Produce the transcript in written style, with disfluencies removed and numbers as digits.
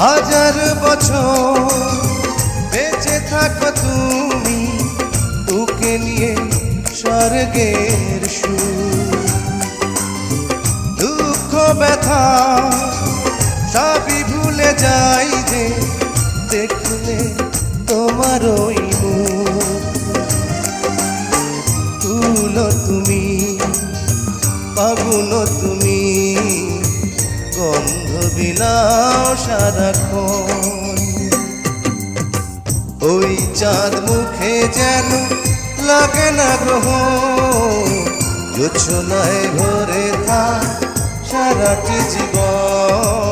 হাজার বছর বেঁচে থাকো তুমি, তোকে নিয়ে স্বর্গের সুর। দুঃখ ব্যথা সবই ভুলে যাই যে দেখলে তোমার ওই মুখ। তুলো তুমি, ফাগুন তুমি, গন্ধ বিলাও সারাক্ষণ। ওই চাঁদ মুখে যেন লাগে না গ্রহণ, জোছনায় ভরে থাক সারাটি জীবন।